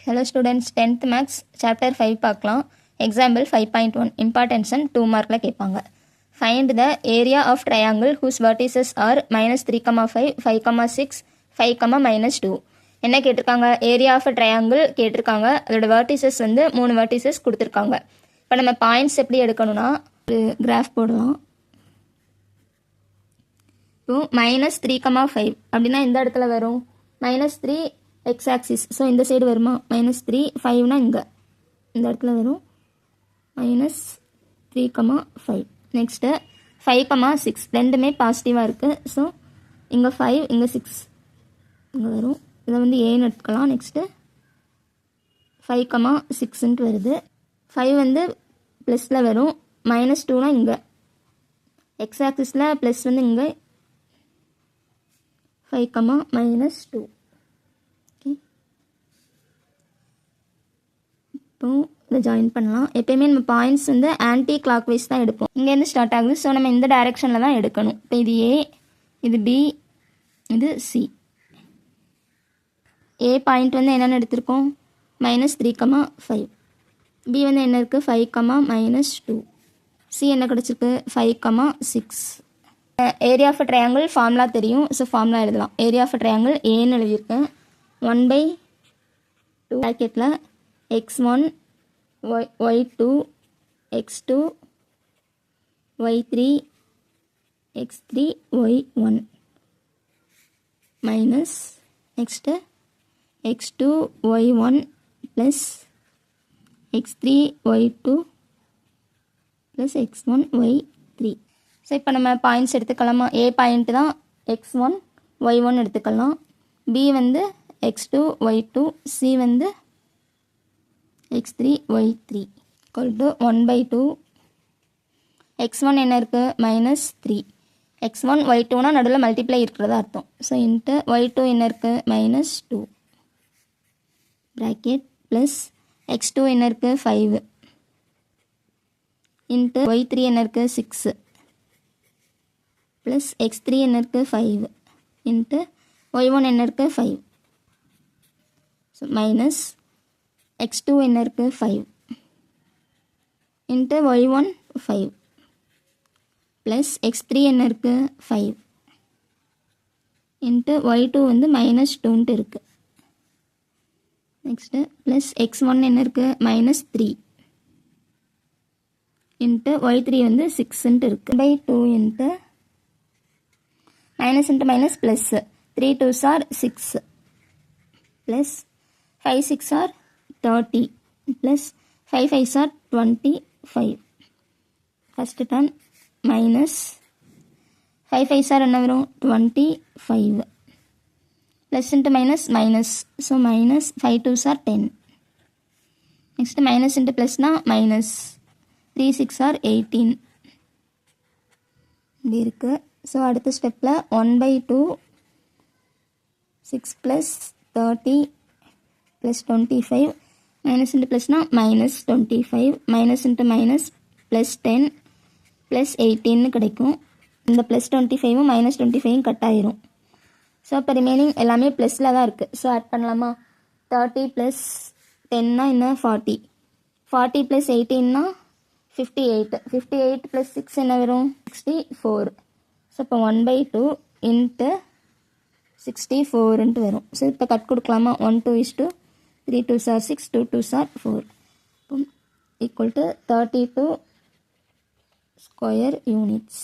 Hello students, 10th Maths Chapter 5 பார்க்கலாம். Example 5.1 Importance and 2 markல கேட்பாங்க. Find the area of triangle whose vertices are -3,5, 5,6, 5, -2. என்ன கேட்டிருக்காங்க? Area of triangle கேட்டிருக்காங்க. அதோட vertices வந்து 3 வெர்டிசஸ் கொடுத்துருக்காங்க. இப்போ நம்ம பாயிண்ட்ஸ் எப்படி எடுக்கணும்னா ஒரு கிராஃப் போடலாம். இப்போ -3,5 அப்படின்னா இந்த இடத்துல வரும் -3 எக்ஸ் ஆக்சிஸ். ஸோ இந்த சைடு வருமா -3, 5னா இங்கே இந்த இடத்துல வரும் -3,5. நெக்ஸ்ட்டு 5,6 ரெண்டுமே பாசிட்டிவாக இருக்குது. ஸோ இங்கே 5 இங்கே 6 இங்கே வரும். இதை வந்து ஏன்னு எடுத்துக்கலாம். நெக்ஸ்ட்டு 5,6ன்ட்டு வருது. 5 வந்து ப்ளஸில் வரும். -2னா இங்கே எக்ஸ் ஆக்சிஸில் ப்ளஸ் வந்து இங்கே 5,-2. இதை ஜாயின் பண்ணலாம். எப்பயுமே நம்ம பாயிண்ட்ஸ் வந்து ஆன்டி கிளாக் வைஸ் தான் எடுப்போம். இங்கேருந்து ஸ்டார்ட் ஆகுது. ஸோ நம்ம இந்த டைரெக்ஷனில் தான் எடுக்கணும். இப்போ இது ஏ, இது பி, இது சி. ஏ பாயிண்ட் வந்து என்னென்னு எடுத்திருக்கோம் -3,5. பி வந்து என்ன இருக்குது 5,-2. சி என்ன கிடச்சிருக்கு 5,6. ஏரியா ஆஃப் ட்ரையாங்கிள் ஃபார்முலா தெரியும். ஸோ ஃபார்முலா எழுதலாம். ஏரியா ஆஃப் ட்ரையாங்கிள் ஏன்னு எழுதியிருக்கேன். 1/2 ப்ராக்கெட்டில் x1 y2 x2 y3 x3 y1 minus next x2 y1 plus x3 y2 plus x1 y3. So இப்போ நம்ம பாயிண்ட்ஸ் எடுத்துக்கலாமா? ஏ பாயிண்ட் தான் x1 y1 எடுத்துக்கலாம். பி வந்து x2 y2, சி வந்து x3 y3 equal to 1/2. x1 என்ன இருக்குது -3. x1 y2னா நடுவில் மல்டிப்ளை இருக்கிறதா அர்த்தம். ஸோ இன்ட்டு y2 என்ன இருக்குது -2 ப்ராக்கெட் ப்ளஸ் x2 என்ன இருக்குது 5 இன்ட்டு y3 என்ன இருக்குது 6 ப்ளஸ் x3 என்ன இருக்குது 5 இன்ட்டு y1 என்ன இருக்குது 5. ஸோ மைனஸ் x2 என்ன இருக்குது 5 இன்ட்டு y1 5 ப்ளஸ் x3 என்ன இருக்குது 5 இன்ட்டு y2 வந்து -2ன்ட்டு இருக்குது. நெக்ஸ்ட்டு ப்ளஸ் x1 என்ன இருக்குது -3 இன்ட்டு y3 வந்து 6ன்ட்டு இருக்குது. /2 into minus into minus plus 3 2s are 6 plus 5 6 are 30 plus 5 5s are 25. First term minus 5 5s are என்ன வரும் 25 plus into minus minus. So minus 5 2s are 10. Next minus into plus na minus 3 6 are 18. இப்படி இருக்கு. So அடுத்த ஸ்டெப்பில் 1/2 6 plus 30 plus 25 minus into plus na minus 25 minus into minus plus 10 plus 18 கிடைக்கும். இந்த plus 25 minus 25 cut ஆயிரும். So இப்போ remaining எல்லாமே ப்ளஸில் தான் இருக்குது. ஸோ ஆட் பண்ணலாமா? 30 plus 10னா என்ன 40 40 plus 18னா 58 58 plus 6 என்ன வரும் 64. ஸோ இப்போ 1/2 இன்ட்டு 64ன்ட்டு வரும். ஸோ இப்போ கட் கொடுக்கலாமா? 1 2 3 2s are 6 2 2s are 4 equal to 32 square units.